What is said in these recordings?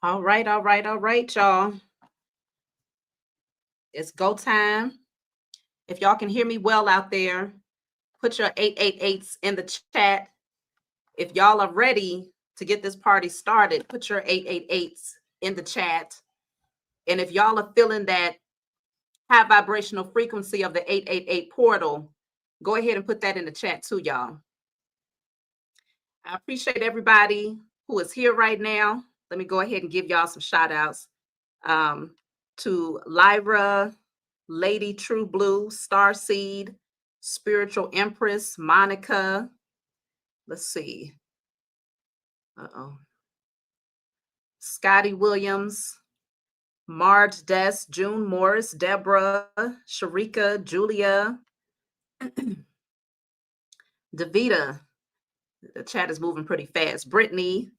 All right, all right, all right, y'all. It's go time. If y'all can hear me well out there, put your 888s in the chat. If y'all are ready to get this party started, put your 888s in the chat. And if y'all are feeling that high vibrational frequency of the 888 portal, go ahead and put that in the chat too, y'all. I appreciate everybody who is here right now. Let me go ahead and give y'all some shout outs to Lyra, Lady True Blue, Starseed, Spiritual Empress, Monica. Let's see. Scotty Williams, Marge Des, June Morris, Deborah, Sharika, Julia, Davita. The chat is moving pretty fast. Brittany,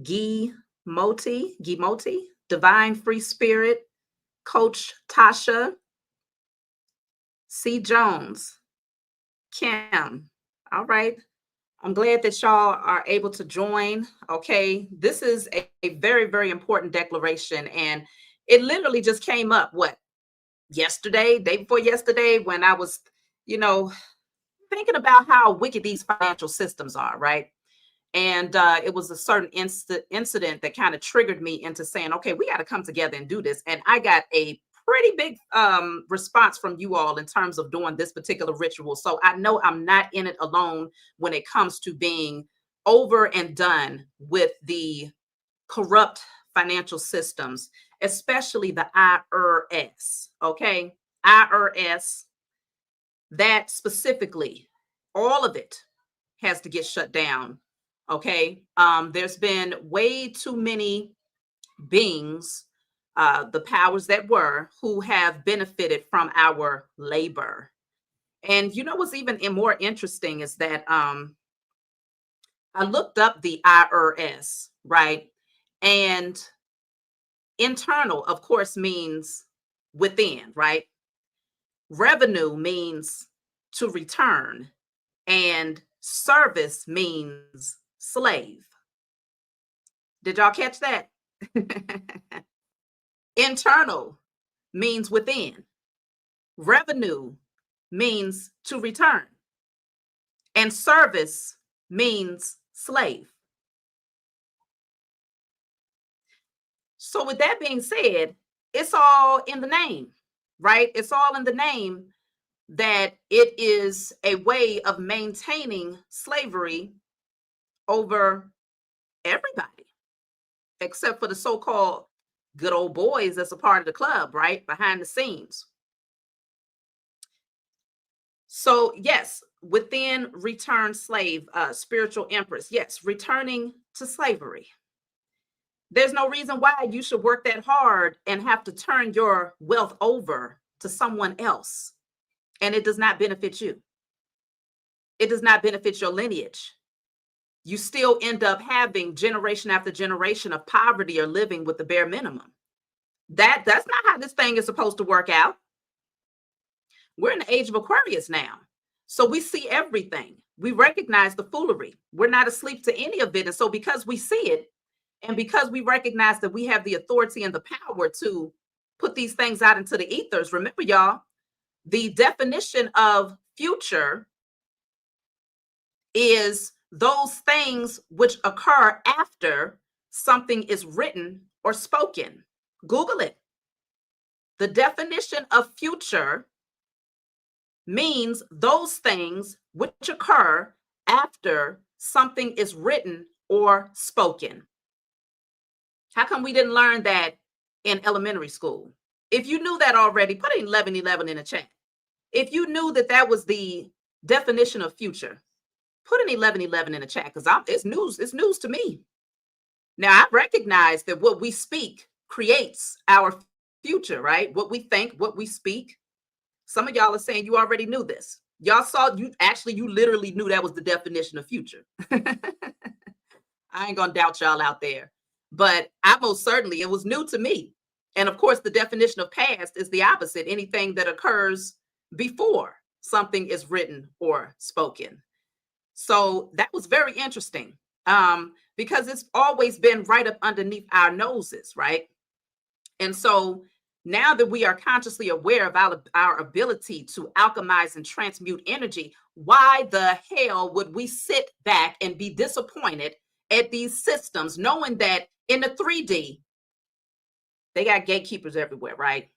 Guy Moti, Divine Free Spirit, Coach Tasha, C. Jones, Kim. All right. I'm glad that y'all are able to join. Okay. This is a very, very important declaration. And it literally just came up, yesterday, day before yesterday, when I was, thinking about how wicked these financial systems are, right? And it was a certain incident that kind of triggered me into saying, okay, we got to come together and do this. And I got a pretty big response from you all in terms of doing this particular ritual. So I know I'm not in it alone when it comes to being over and done with the corrupt financial systems, especially the IRS. Okay. IRS, that specifically, all of it has to get shut down. Okay. There's been way too many beings, the powers that were, who have benefited from our labor. And you know what's even more interesting is that I looked up the IRS, right? And internal, of course, means within, right? Revenue means to return, and service means slave. Did y'all catch that? Internal means within. Revenue means to return. And service means slave. So with that being said, it's all in the name, right? It's all in the name that it is a way of maintaining slavery over everybody, except for the so-called good old boys that's a part of the club, right? Behind the scenes. So yes, within return slave, spiritual empress, yes, returning to slavery. There's no reason why you should work that hard and have to turn your wealth over to someone else. And it does not benefit you. It does not benefit your lineage. You still end up having generation after generation of poverty or living with the bare minimum. That's not how this thing is supposed to work out. We're in the age of Aquarius now. So we see everything. We recognize the foolery. We're not asleep to any of it. And so because we see it, and because we recognize that we have the authority and the power to put these things out into the ethers, remember, y'all, the definition of future is those things which occur after something is written or spoken. Google it. The definition of future means those things which occur after something is written or spoken. How come we didn't learn that in elementary school? If you knew that already, put 1111 in the chat. If you knew that that was the definition of future, put an 1111 in the chat, because it's news to me. Now, I recognize that what we speak creates our future, right? What we think, what we speak. Some of y'all are saying you already knew this. Y'all saw, you literally knew that was the definition of future. I ain't gonna doubt y'all out there, but I most certainly, it was new to me. And of course, the definition of past is the opposite, anything that occurs before something is written or spoken. So that was very interesting, because it's always been right up underneath our noses, right? And so now that we are consciously aware of our ability to alchemize and transmute energy, why the hell would we sit back and be disappointed at these systems, knowing that in the 3D, they got gatekeepers everywhere, right?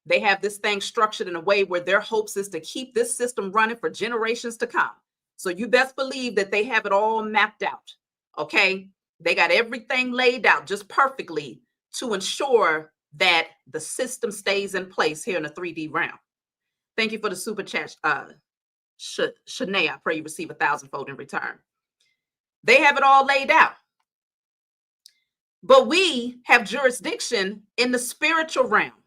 They have this thing structured in a way where their hopes is to keep this system running for generations to come. So you best believe that they have it all mapped out. Okay. They got everything laid out just perfectly to ensure that the system stays in place here in the 3D realm. Thank you for the super chat, Shanae. I pray you receive 1,000-fold in return. They have it all laid out. But we have jurisdiction in the spiritual realm.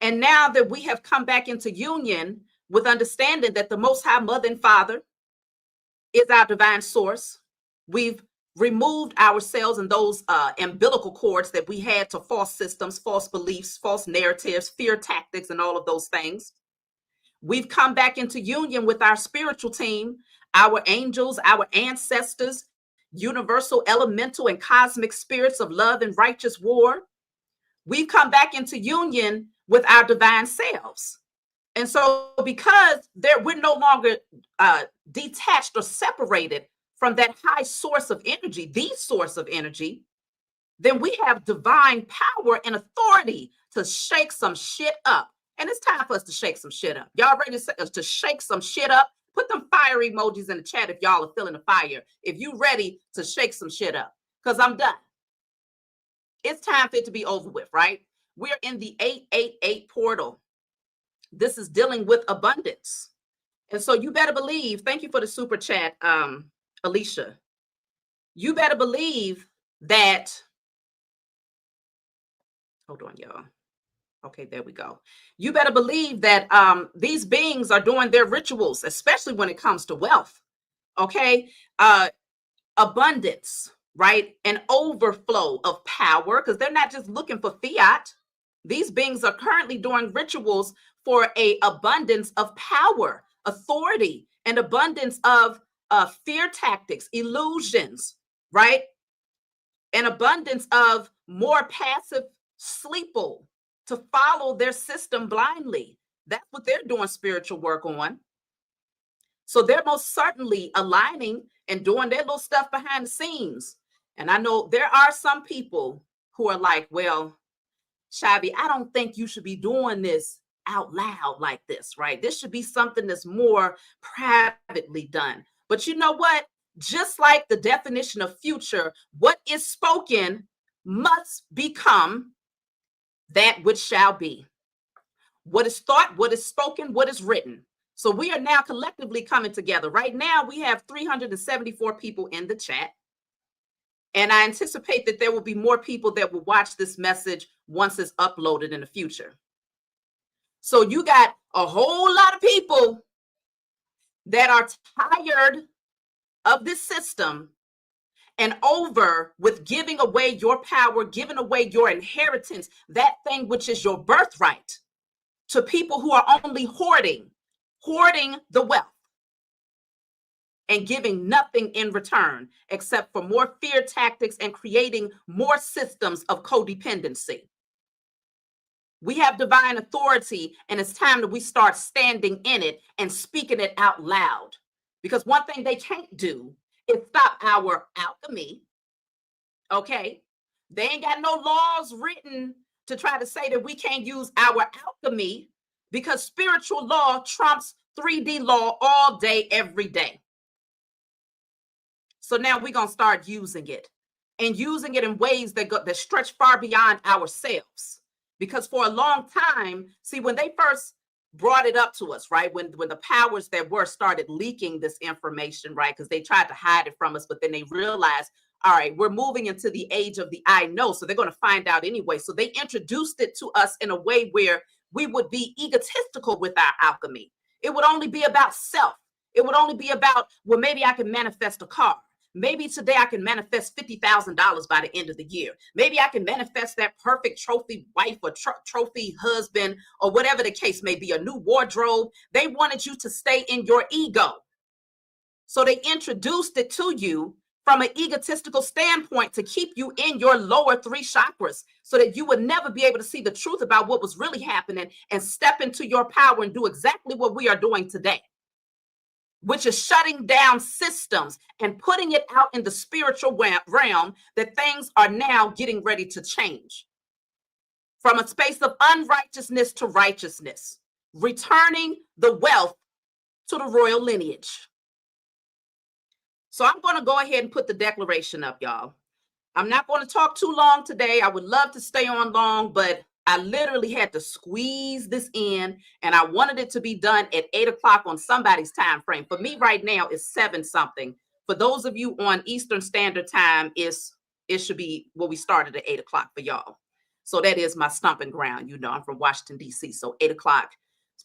And now that we have come back into union with understanding that the Most High Mother and Father is our divine source, we've removed ourselves and those umbilical cords that we had to false systems, false beliefs, false narratives, fear tactics, and all of those things. We've come back into union with our spiritual team, our angels, our ancestors, universal, elemental, and cosmic spirits of love and righteous war. We've come back into union with our divine selves. And so because we're no longer detached or separated from that high source of energy, the source of energy, then we have divine power and authority to shake some shit up. And it's time for us to shake some shit up. Y'all ready to shake some shit up? Put them fire emojis in the chat if y'all are feeling the fire. If you ready to shake some shit up, because I'm done. It's time for it to be over with, right? We're in the 888 portal. This is dealing with abundance. And so you better believe, thank you for the super chat, Alicia. You better believe that, hold on, y'all. Okay, there we go. You better believe that these beings are doing their rituals, especially when it comes to wealth. Okay, abundance, right? An overflow of power, because they're not just looking for fiat. These beings are currently doing rituals for an abundance of power, authority, and abundance of fear tactics, illusions, right? An abundance of more passive sleeple to follow their system blindly. That's what they're doing spiritual work on. So they're most certainly aligning and doing their little stuff behind the scenes. And I know there are some people who are like, well, Shavi, I don't think you should be doing this out loud like this, right? This should be something that's more privately done. But you know what? Just like the definition of future, what is spoken must become that which shall be. What is thought, what is spoken, what is written. So we are now collectively coming together. Right now, we have 374 people in the chat. And I anticipate that there will be more people that will watch this message once it's uploaded in the future. So you got a whole lot of people that are tired of this system and over with giving away your power, giving away your inheritance, that thing which is your birthright, to people who are only hoarding the wealth and giving nothing in return except for more fear tactics and creating more systems of codependency. We have divine authority, and it's time that we start standing in it and speaking it out loud. Because one thing they can't do is stop our alchemy. Okay? They ain't got no laws written to try to say that we can't use our alchemy, because spiritual law trumps 3D law all day, every day. So now we're going to start using it, and using it in ways that stretch far beyond ourselves. Because for a long time, see, when they first brought it up to us, right, when the powers that were started leaking this information, right, because they tried to hide it from us, but then they realized, all right, we're moving into the age of the I know, so they're going to find out anyway. So they introduced it to us in a way where we would be egotistical with our alchemy. It would only be about self. It would only be about, well, maybe I can manifest a car. Maybe today I can manifest $50,000 by the end of the year. Maybe I can manifest that perfect trophy wife or trophy husband, or whatever the case may be, a new wardrobe. They wanted you to stay in your ego. So they introduced it to you from an egotistical standpoint to keep you in your lower three chakras so that you would never be able to see the truth about what was really happening and step into your power and do exactly what we are doing today, which is shutting down systems and putting it out in the spiritual realm that things are now getting ready to change from a space of unrighteousness to righteousness, returning the wealth to the royal lineage. So I'm going to go ahead and put the declaration up, y'all. I'm not going to talk too long today. I would love to stay on long, but I literally had to squeeze this in, and I wanted it to be done at 8 o'clock on somebody's time frame. For me right now, it's 7 something. For those of you on Eastern Standard Time, it should be, well, we started at 8 o'clock for y'all. So that is my stomping ground. You know, I'm from Washington, D.C., so 8 o'clock.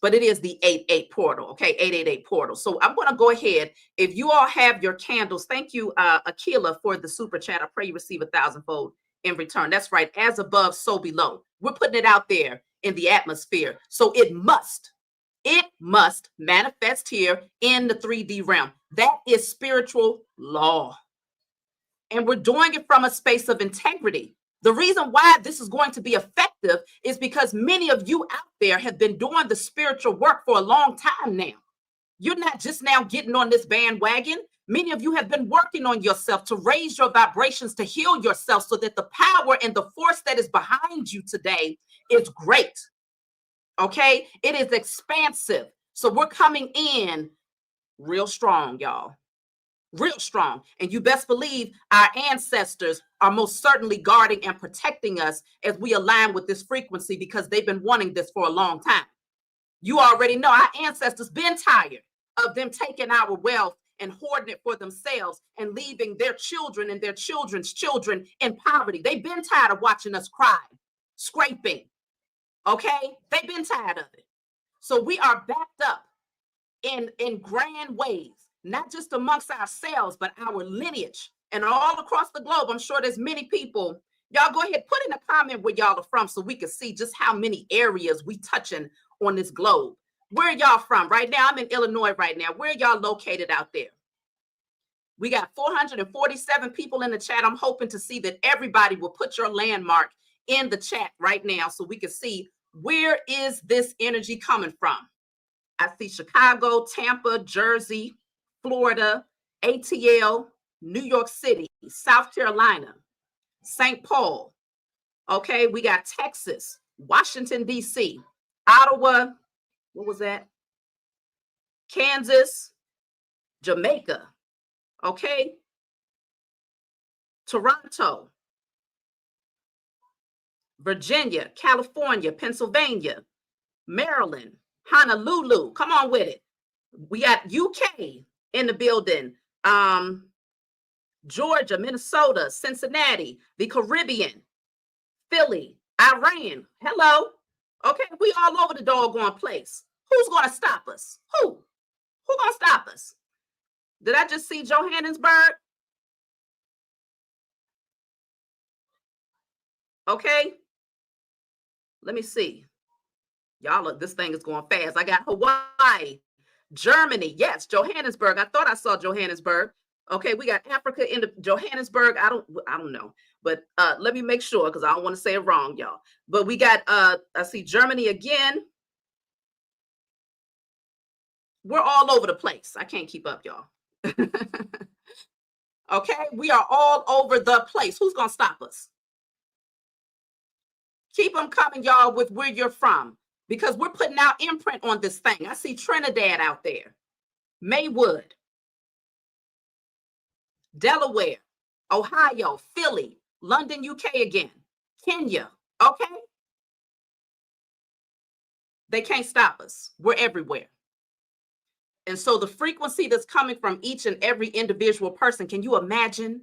But it is the 88 portal, okay, 888 portal. So I'm going to go ahead. If you all have your candles, thank you, Akila, for the super chat. I pray you receive 1,000-fold in return. That's right. As above, so below. We're putting it out there in the atmosphere. So it must manifest here in the 3D realm. That is spiritual law. And we're doing it from a space of integrity. The reason why this is going to be effective is because many of you out there have been doing the spiritual work for a long time now. You're not just now getting on this bandwagon. Many of you have been working on yourself to raise your vibrations, to heal yourself so that the power and the force that is behind you today is great. Okay? It is expansive. So we're coming in real strong, y'all. Real strong. And you best believe our ancestors are most certainly guarding and protecting us as we align with this frequency because they've been wanting this for a long time. You already know our ancestors been tired of them taking our wealth and hoarding it for themselves and leaving their children and their children's children in poverty. They've been tired of watching us cry, scraping. Okay? They've been tired of it. So we are backed up in grand ways. Not just amongst ourselves, but our lineage and all across the globe. I'm sure there's many people. Y'all go ahead, put in a comment where y'all are from so we can see just how many areas we touching on this globe. Where are y'all from? Right now, I'm in Illinois right now. Where are y'all located out there? We got 447 people in the chat. I'm hoping to see that everybody will put your landmark in the chat right now so we can see where is this energy coming from. I see Chicago, Tampa, Jersey, Florida, ATL, New York City, South Carolina, St. Paul. Okay, we got Texas, Washington, D.C., Ottawa, what was that? Kansas, Jamaica, okay? Toronto, Virginia, California, Pennsylvania, Maryland, Honolulu. Come on with it. We got UK in the building, Georgia, Minnesota, Cincinnati, the Caribbean, Philly, Iran. Hello. Okay, we all over the doggone place. Who's going to stop us? Who going to stop us? Did I just see Johannesburg? Okay. Let me see. Y'all, look, this thing is going fast. I got Hawaii, Germany. Yes, Johannesburg. I thought I saw Johannesburg. Okay, we got Africa in the Johannesburg. I don't know. But let me make sure because I don't want to say it wrong, y'all. But we got I see Germany again. We're all over the place. I can't keep up, y'all. Okay, we are all over the place. Who's gonna stop us? Keep them coming, y'all, with where you're from, because we're putting our imprint on this thing. I see Trinidad out there, Maywood, Delaware, Ohio, Philly, London, UK again, Kenya. Okay, they can't stop us. We're everywhere. And so the frequency that's coming from each and every individual person, can you imagine?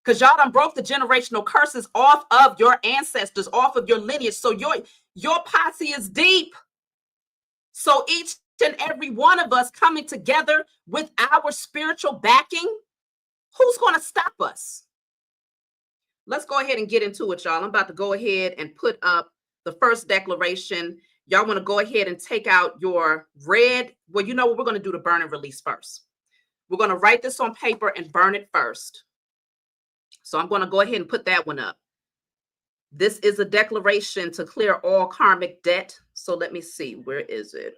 Because y'all done broke the generational curses off of your ancestors, off of your lineage. So your posse is deep. So each and every one of us coming together with our spiritual backing, who's going to stop us? Let's go ahead and get into it, y'all. I'm about to go ahead and put up the first declaration. Y'all want to go ahead and take out your red. Well, you know what? We're going to do the burn and release first. We're going to write this on paper and burn it first. So I'm going to go ahead and put that one up. This is a declaration to clear all karmic debt. So let me see, where is it?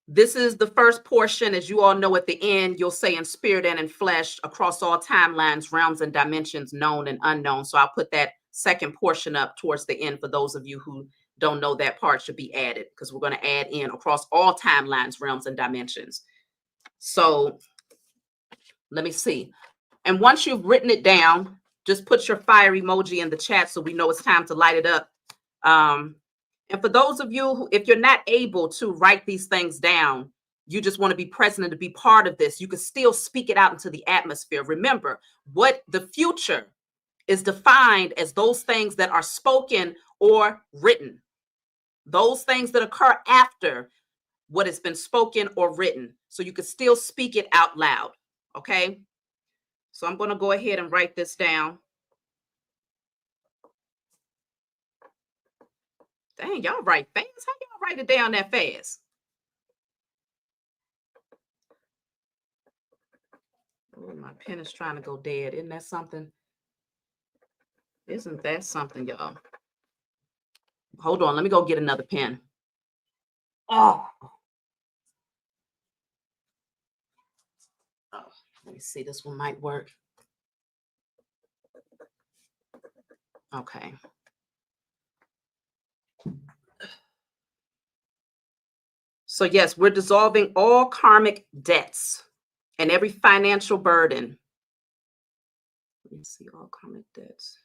This is the first portion. As you all know, at the end, you'll say in spirit and in flesh, across all timelines, realms, and dimensions, known and unknown. So I'll put that second portion up towards the end for those of you who don't know that part should be added, because we're going to add in across all timelines, realms, and dimensions. So let me see. And once you've written it down, just put your fire emoji in the chat so we know it's time to light it up. And for those of you who, if you're not able to write these things down, you just want to be present and to be part of this, you can still speak it out into the atmosphere. Remember, what the future is defined as those things that are spoken or written, those things that occur after what has been spoken or written. So you can still speak it out loud. Okay. So I'm going to go ahead and write this down. Dang, y'all write fast. How y'all write it down that fast? Oh, my pen is trying to go dead. Isn't that something? Isn't that something, y'all? Hold on. Let me go get another pen. Oh. Let me see. This one might work. Okay. So yes, we're dissolving all karmic debts and every financial burden. Let me see, all karmic debts.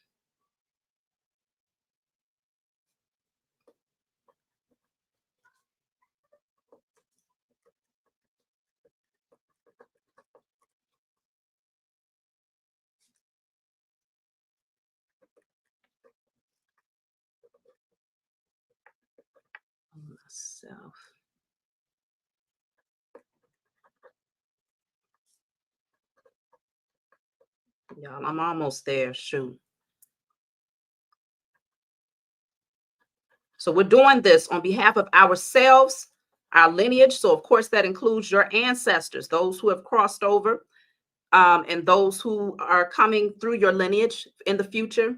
Myself. Y'all, I'm almost there. Shoot. So we're doing this on behalf of ourselves, our lineage. So of course that includes your ancestors, those who have crossed over, and those who are coming through your lineage in the future,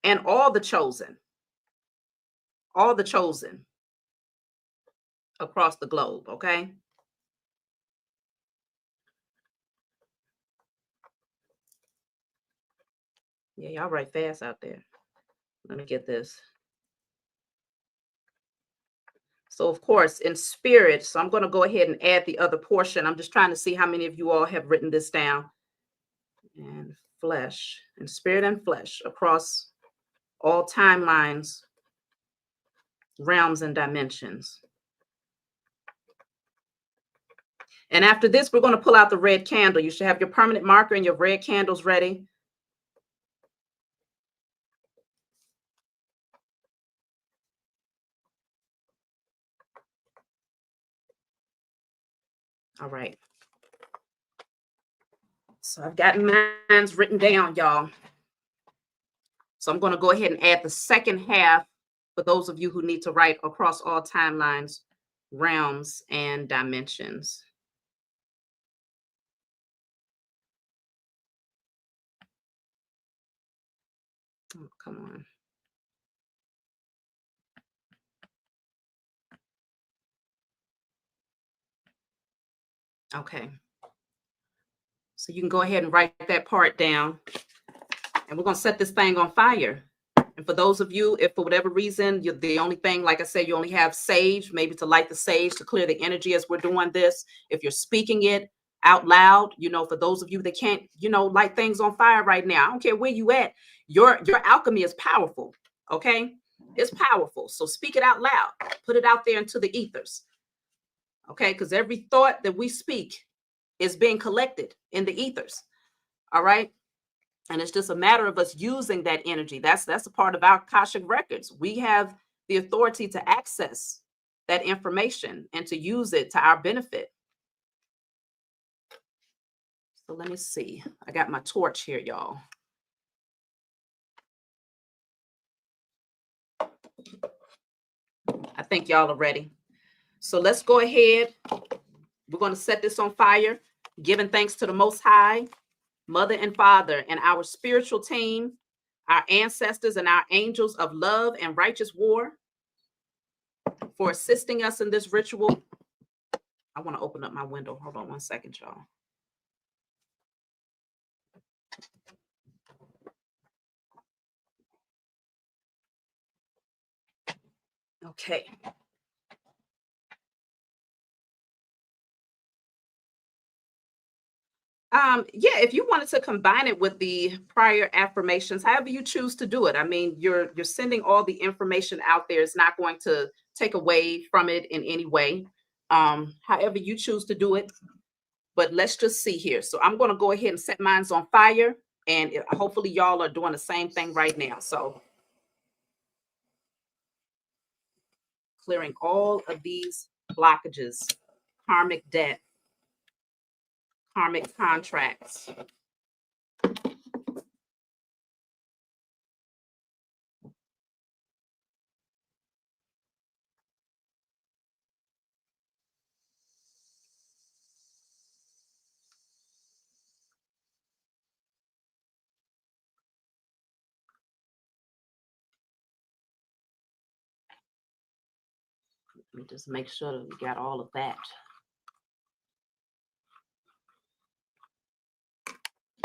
and all the chosen across the globe. Okay. Yeah, y'all write fast out there. Let me get this. So of course, in spirit, so I'm going to go ahead and add the other portion. I'm just trying to see how many of you all have written this down. And flesh, and spirit and flesh, across all timelines, realms, and dimensions. And after this, we're going to pull out the red candle. You should have your permanent marker and your red candles ready. All right. So I've got mine's written down, y'all. So I'm going to go ahead and add the second half for those of you who need to write across all timelines, realms, and dimensions. Oh, come on. Okay. So you can go ahead and write that part down. And we're going to set this thing on fire. And for those of you, if for whatever reason, you're the only thing, like I said, you only have sage, maybe to light the sage to clear the energy as we're doing this. If you're speaking it out loud, you know, for those of you that can't, you know, light things on fire right now, I don't care where you at, your alchemy is powerful. Okay. It's powerful. So speak it out loud, put it out there into the ethers. Okay. Because every thought that we speak is being collected in the ethers. All right. And it's just a matter of us using that energy. That's a part of our Akashic records. We have the authority to access that information and to use it to our benefit. So let me see. I got my torch here, y'all. I think y'all are ready. So let's go ahead We're going to set this on fire, giving thanks to the Most High, Mother and Father, and our spiritual team, our ancestors and our angels of love and righteous war for assisting us in this ritual. I want to open up my window. Hold on one second, y'all. Okay. Yeah, if you wanted to combine it with the prior affirmations, however you choose to do it. I mean, you're sending all the information out there. It's not going to take away from it in any way. However you choose to do it. But let's just see here. So I'm going to go ahead and set mine on fire, and hopefully y'all are doing the same thing right now. So clearing all of these blockages, karmic debt, karmic contracts. Let me just make sure that we got all of that.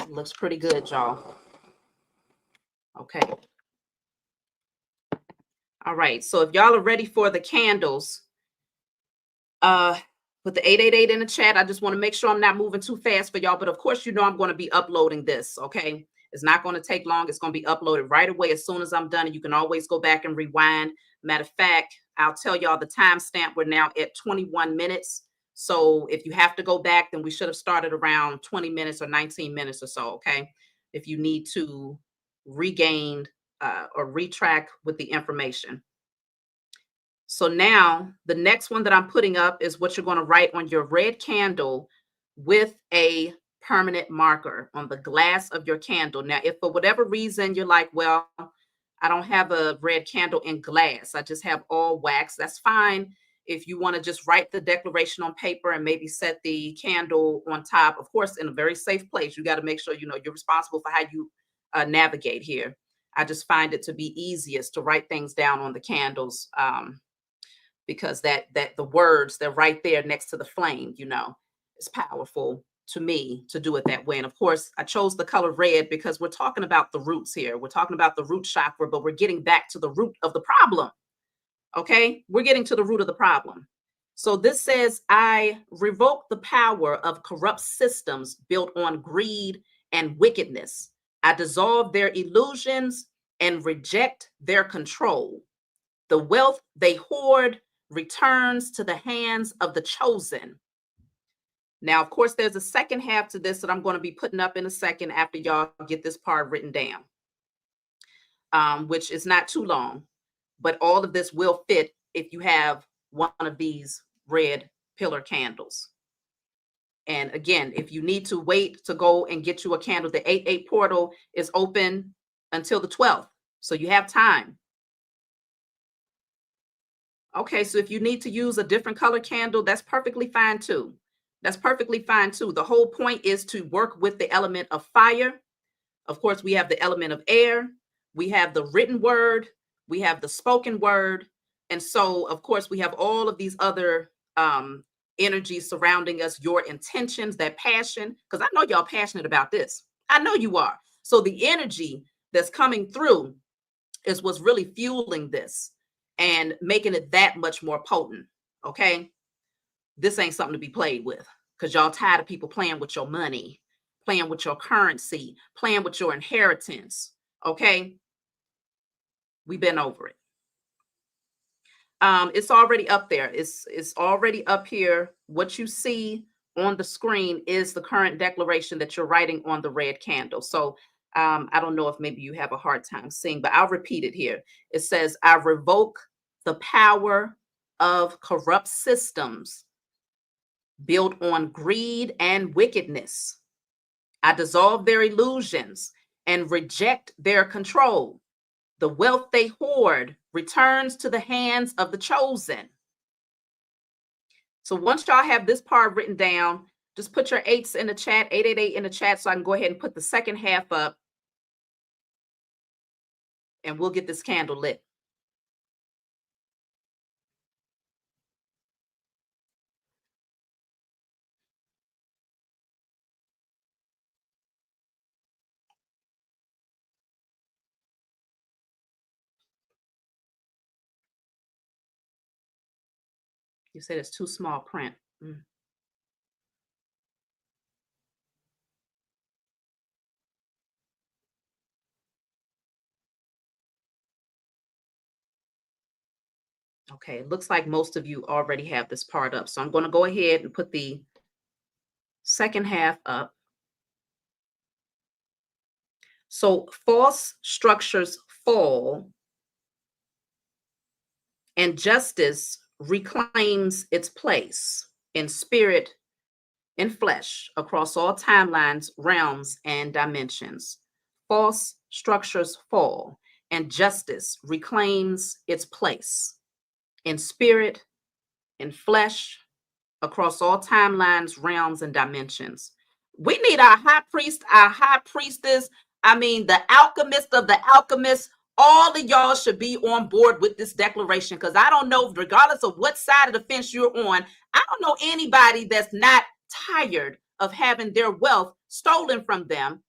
Looks pretty good, y'all. Okay. All right. So if y'all are ready for the candles, put the 888 in the chat. I just want to make sure I'm not moving too fast for y'all. But of course, you know I'm going to be uploading this. Okay. It's not going to take long. It's going to be uploaded right away as soon as I'm done. And you can always go back and rewind. Matter of fact, I'll tell y'all the timestamp. We're now at 21 minutes. So if you have to go back, then we should have started around 20 minutes or 19 minutes or so. Okay. If you need to regain or retrack with the information. So now the next one that I'm putting up is what you're going to write on your red candle with a permanent marker on the glass of your candle. Now, if for whatever reason you're like, well, I don't have a red candle in glass, I just have all wax, that's fine. If you want to just write the declaration on paper and maybe set the candle on top, of course, in a very safe place. You got to make sure, you know, you're responsible for how you navigate here. I just find it to be easiest to write things down on the candles. Because that the words, they're right there next to the flame, you know, it's powerful to me to do it that way. And of course, I chose the color red because we're talking about the roots here. We're talking about the root chakra, but we're getting back to the root of the problem. Okay, we're getting to the root of the problem. So this says, I revoke the power of corrupt systems built on greed and wickedness. I dissolve their illusions and reject their control. The wealth they hoard returns to the hands of the chosen. Now, of course, there's a second half to this that I'm going to be putting up in a second after y'all get this part written down, which is not too long, but all of this will fit if you have one of these red pillar candles. And again, if you need to wait to go and get you a candle, the 88 portal is open until the 12th. So you have time. Okay, so if you need to use a different color candle, that's perfectly fine too. That's perfectly fine too. The whole point is to work with the element of fire. Of course, we have the element of air. We have the written word. We have the spoken word. And so, of course, we have all of these other energies surrounding us, your intentions, that passion, because I know y'all passionate about this. I know you are. So the energy that's coming through is what's really fueling this and making it that much more potent. Okay. This ain't something to be played with, because y'all tired of people playing with your money, playing with your currency, playing with your inheritance. Okay. We've been over it. It's already up there. It's already up here. What you see on the screen is the current declaration that you're writing on the red candle. So I don't know if maybe you have a hard time seeing, but I'll repeat it here. It says, I revoke the power of corrupt systems built on greed and wickedness. I dissolve their illusions and reject their control. The wealth they hoard returns to the hands of the chosen. So once y'all have this part written down, just put your eights in the chat, 888 in the chat, so I can go ahead and put the second half up, and we'll get this candle lit. You said it's too small print. Mm. Okay, it looks like most of you already have this part up. So I'm going to go ahead and put the second half up. So false structures fall, and justice reclaims its place in spirit and flesh across all timelines, realms, and dimensions. False structures fall, and justice reclaims its place in spirit, in flesh, across all timelines, realms, and dimensions. We need our high priest, our high priestess. I mean, the alchemist of the alchemists. All of y'all should be on board with this declaration, because I don't know, regardless of what side of the fence you're on, I don't know anybody that's not tired of having their wealth stolen from them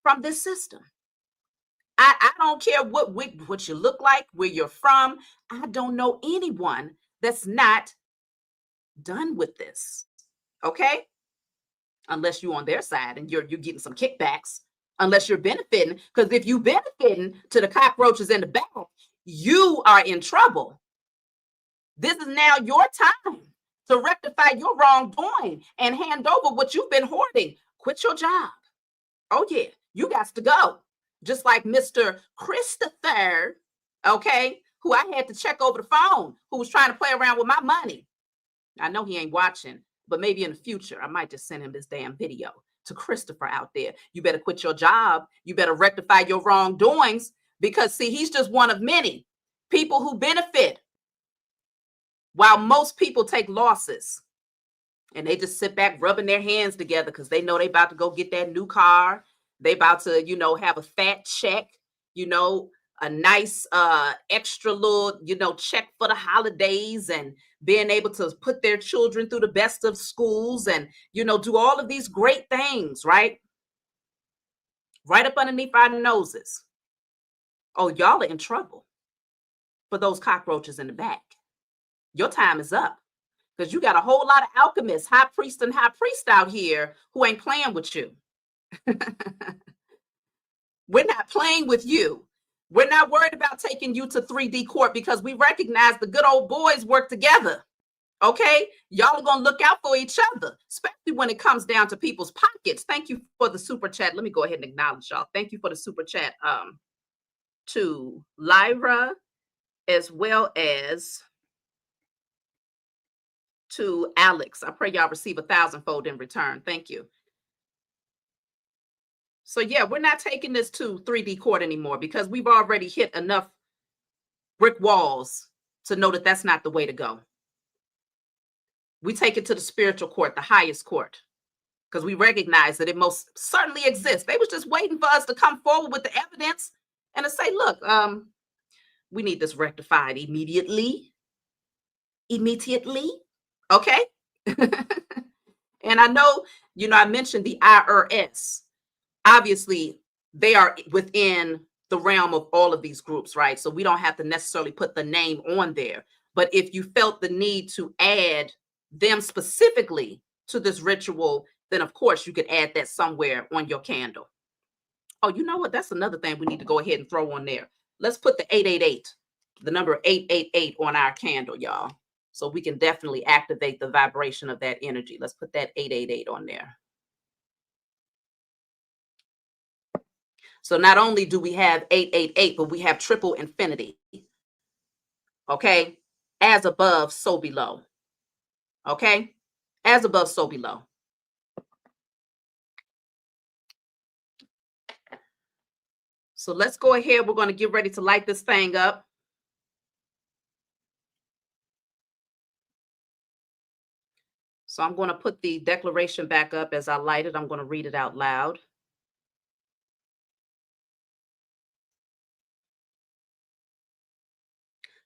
from this system. I don't care what you look like, where you're from. I don't know anyone that's not done with this. Okay? Unless you're on their side and you're getting some kickbacks, unless you're benefiting. Because if you benefiting to the cockroaches in the back, you are in trouble. This is now your time to rectify your wrongdoing and hand over what you've been hoarding. Quit your job. Oh yeah, you got to go. Just like Mr. Christopher, okay, who I had to check over the phone, who was trying to play around with my money. I know he ain't watching, but maybe in the future, I might just send him this damn video. To Christopher out there, you better quit your job. You better rectify your wrongdoings, because see, he's just one of many people who benefit while most people take losses, and they just sit back rubbing their hands together because they know they about to go get that new car. They about to, have a fat check, a nice extra little, check for the holidays, and being able to put their children through the best of schools, and, do all of these great things, right? Right up underneath our noses. Oh, y'all are in trouble for those cockroaches in the back. Your time is up, because you got a whole lot of alchemists, high priest and high priest out here who ain't playing with you. We're not playing with you. We're not worried about taking you to 3D court, because we recognize the good old boys work together. Okay, y'all are gonna look out for each other, especially when it comes down to people's pockets. Thank you for the super chat. Let me go ahead and acknowledge y'all. Thank you for the super chat to Lyra, as well as to Alex. I pray y'all receive 1,000-fold in return. Thank you. So yeah, we're not taking this to 3D court anymore, because we've already hit enough brick walls to know that that's not the way to go. We take it to the spiritual court, the highest court, because we recognize that it most certainly exists. They was just waiting for us to come forward with the evidence and to say, look, we need this rectified immediately. Okay. And I know, I mentioned the IRS. Obviously, they are within the realm of all of these groups, right? So we don't have to necessarily put the name on there. But if you felt the need to add them specifically to this ritual, then of course you could add that somewhere on your candle. Oh, you know what? That's another thing we need to go ahead and throw on there. Let's put the 888, the number 888 on our candle, y'all. So we can definitely activate the vibration of that energy. Let's put that 888 on there. So not only do we have 888, but we have triple infinity. Okay? As above, so below. Okay? As above, so below. So let's go ahead. We're going to get ready to light this thing up. So I'm going to put the declaration back up as I light it. I'm going to read it out loud.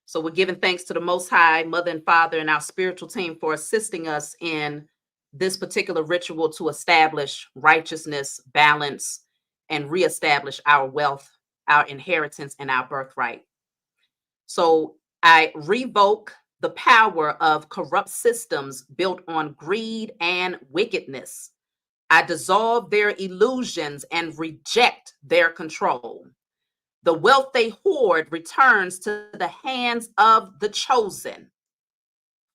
So we're giving thanks to the Most High, Mother and Father, and our spiritual team for assisting us in this particular ritual to establish righteousness, balance, and reestablish our wealth, our inheritance, and our birthright. So I revoke the power of corrupt systems built on greed and wickedness. I dissolve their illusions and reject their control. The wealth they hoard returns to the hands of the chosen.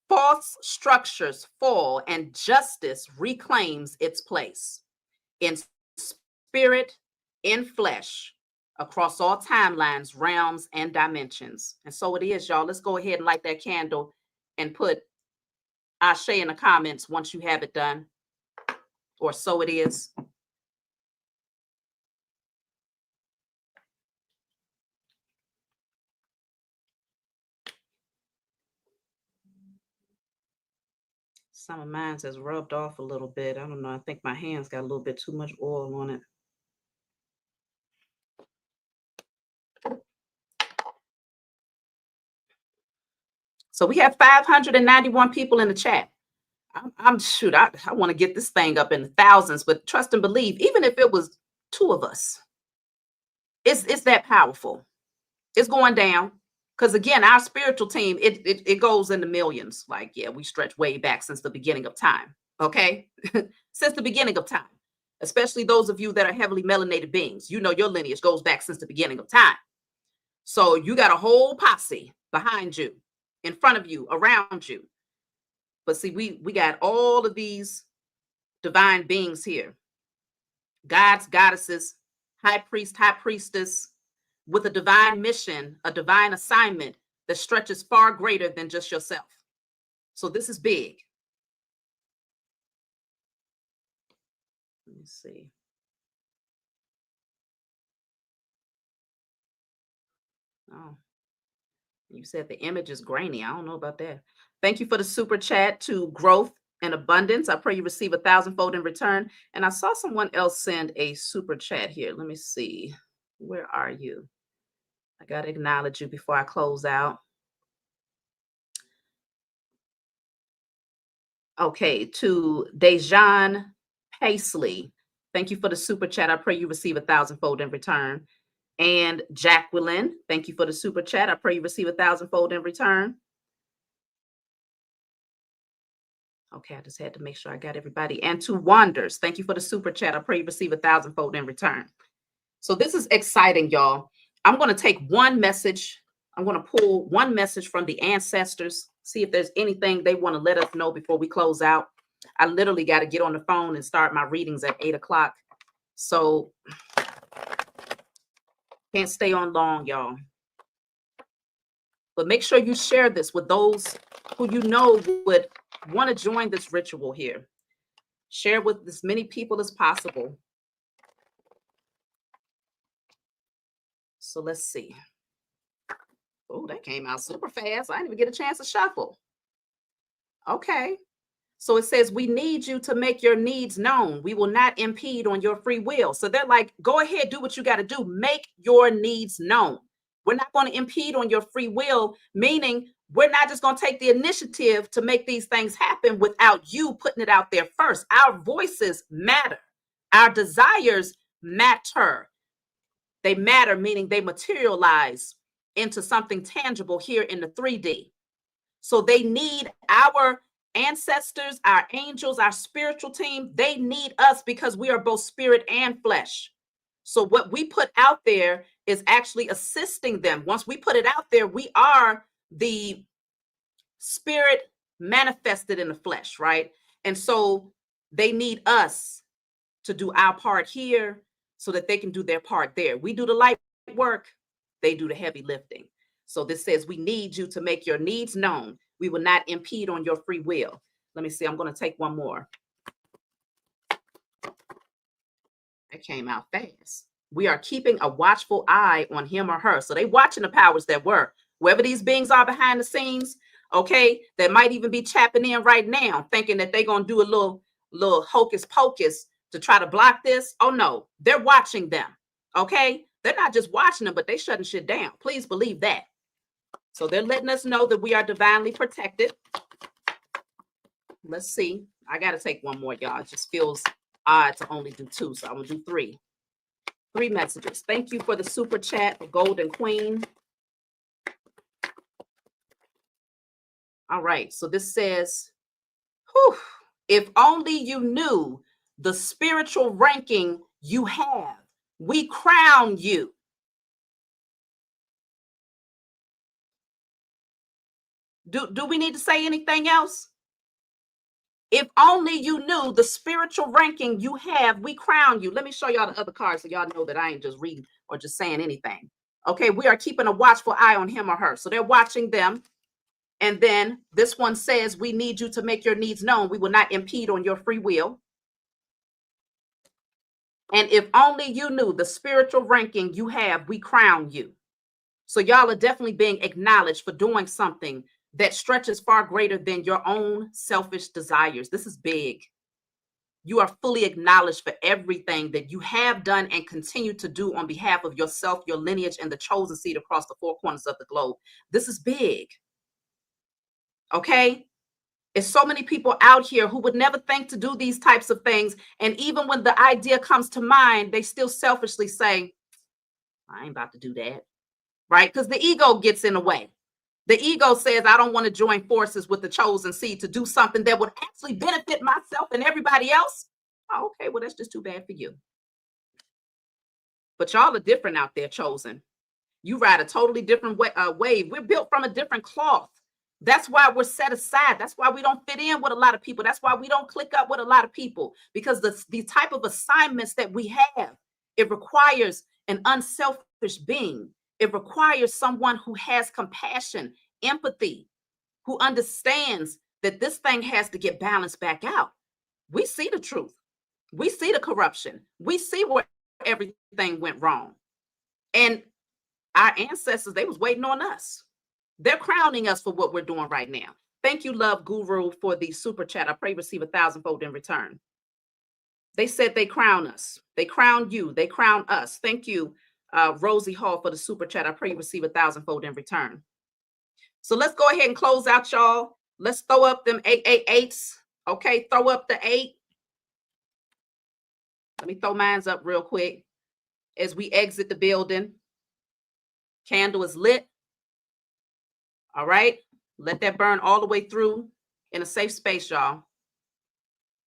False structures fall and justice reclaims its place in spirit, in flesh, across all timelines, realms, and dimensions. And so it is, y'all. Let's go ahead and light that candle and put Ashe in the comments once you have it done, or so it is. Some of mine has rubbed off a little bit. I don't know. I think my hands got a little bit too much oil on it. So we have 591 people in the chat. I'm shoot, I want to get this thing up in the thousands, but trust and believe, even if it was two of us, it's that powerful. It's going down. Because again, our spiritual team, it goes in the millions. Like, yeah, we stretch way back since the beginning of time. Okay. Since the beginning of time. Especially those of you that are heavily melanated beings. You know your lineage goes back since the beginning of time. So you got a whole posse behind you, in front of you, around you. But see, we got all of these divine beings here. Gods, goddesses, high priest, high priestess, with a divine mission, a divine assignment that stretches far greater than just yourself. So this is big. Let me see. Oh, you said the image is grainy. I don't know about that. Thank you for the super chat to Growth and Abundance. I pray you receive 1,000-fold in return. And I saw someone else send a super chat here. Let me see. Where are you? I got to acknowledge you before I close out. Okay, to Dejan Paisley. Thank you for the super chat. I pray you receive 1,000-fold in return. And Jacqueline, thank you for the super chat. I pray you receive 1,000-fold in return. Okay, I just had to make sure I got everybody. And to Wanders, thank you for the super chat. I pray you receive 1,000-fold in return. So this is exciting, y'all. I'm going to take one message. I'm going to pull one message from the ancestors, see if there's anything they want to let us know before we close out. I literally got to get on the phone and start my readings at 8 o'clock. So can't stay on long, y'all. But make sure you share this with those who you know would want to join this ritual here. Share with as many people as possible. So let's see. Oh, that came out super fast. I didn't even get a chance to shuffle. Okay. So it says, we need you to make your needs known. We will not impede on your free will. So they're like, go ahead, do what you got to do. Make your needs known. We're not going to impede on your free will, meaning we're not just going to take the initiative to make these things happen without you putting it out there first. Our voices matter. Our desires matter. They matter, meaning they materialize into something tangible here in the 3D. So they need our ancestors, our angels, our spiritual team. They need us because we are both spirit and flesh. So what we put out there is actually assisting them. Once we put it out there, we are the spirit manifested in the flesh, right? And so they need us to do our part here so that they can do their part there. We do the light work, they do the heavy lifting. So this says, we need you to make your needs known. We will not impede on your free will. Let me see. I'm going to take one more. That came out fast. We are keeping a watchful eye on him or her. So they watching the powers that were. Whoever these beings are behind the scenes, okay, that might even be tapping in right now, thinking that they're going to do a little hocus pocus to try to block this. Oh no, they're watching them. Okay, they're not just watching them, but they shutting shit down. Please believe that. So they're letting us know that we are divinely protected. Let's see. I got to take one more, y'all. It just feels odd to only do two, so I'm gonna do three. Three messages. Thank you for the super chat, Golden Queen. All right, so this says, whew, if only you knew the spiritual ranking you have, we crown you. Do we need to say anything else? If only you knew the spiritual ranking you have, we crown you. Let me show y'all the other cards so y'all know that I ain't just reading or just saying anything. Okay, we are keeping a watchful eye on him or her. So they're watching them. And then this one says, we need you to make your needs known. We will not impede on your free will. And if only you knew the spiritual ranking you have, we crown you. So y'all are definitely being acknowledged for doing something that stretches far greater than your own selfish desires. This is big. You are fully acknowledged for everything that you have done and continue to do on behalf of yourself, your lineage, and the chosen seed across the four corners of the globe. This is big. Okay? There's so many people out here who would never think to do these types of things. And even when the idea comes to mind, they still selfishly say, I ain't about to do that. Right? Because the ego gets in the way. The ego says, I don't want to join forces with the chosen seed to do something that would actually benefit myself and everybody else. Oh, okay, well, that's just too bad for you. But y'all are different out there, chosen. You ride a totally different wave. We're built from a different cloth. That's why we're set aside. That's why we don't fit in with a lot of people. That's why we don't click up with a lot of people, because the type of assignments that we have, it requires an unselfish being. It requires someone who has compassion, empathy, who understands that this thing has to get balanced back out. We see the truth. We see the corruption. We see where everything went wrong. And our ancestors, they was waiting on us. They're crowning us for what we're doing right now. Thank you, Love Guru, for the super chat. I pray you receive 1,000-fold in return. They said they crown us. They crown you. They crown us. Thank you, Rosie Hall, for the super chat. I pray you receive 1,000-fold in return. So let's go ahead and close out, y'all. Let's throw up them 888s. Okay, throw up the 8. Let me throw mine up real quick as we exit the building. Candle is lit. All right. Let that burn all the way through in a safe space, y'all.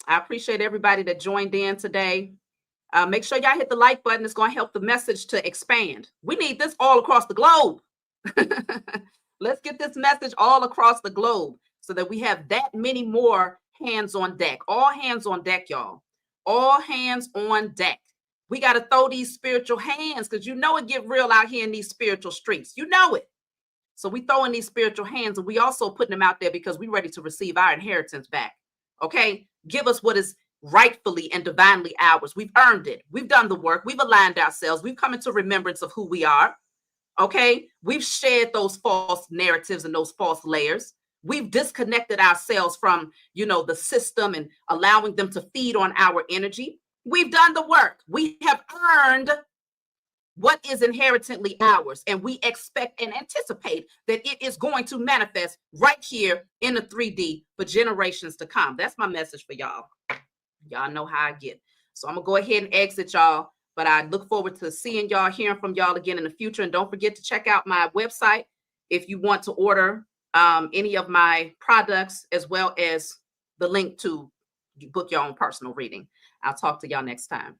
I appreciate everybody that joined in today. Make sure y'all hit the like button. It's going to help the message to expand. We need this all across the globe. Let's get this message all across the globe so that we have that many more hands on deck. All hands on deck, y'all. All hands on deck. We got to throw these spiritual hands, because you know it get real out here in these spiritual streets. You know it. So we throw in these spiritual hands, and we also putting them out there because we're ready to receive our inheritance back. Okay? Give us what is rightfully and divinely ours. We've earned it. We've done the work. We've aligned ourselves. We've come into remembrance of who we are. Okay? We've shed those false narratives and those false layers. We've disconnected ourselves from, the system and allowing them to feed on our energy. We've done the work. We have earned what is inherently ours, and we expect and anticipate that it is going to manifest right here in the 3D for generations to come. That's my message for y'all. Y'all know how I get. So I'm gonna go ahead and exit y'all, but I look forward to seeing y'all, hearing from y'all again in the future. And don't forget to check out my website if you want to order any of my products, as well as the link to book your own personal reading. I'll talk to y'all next time.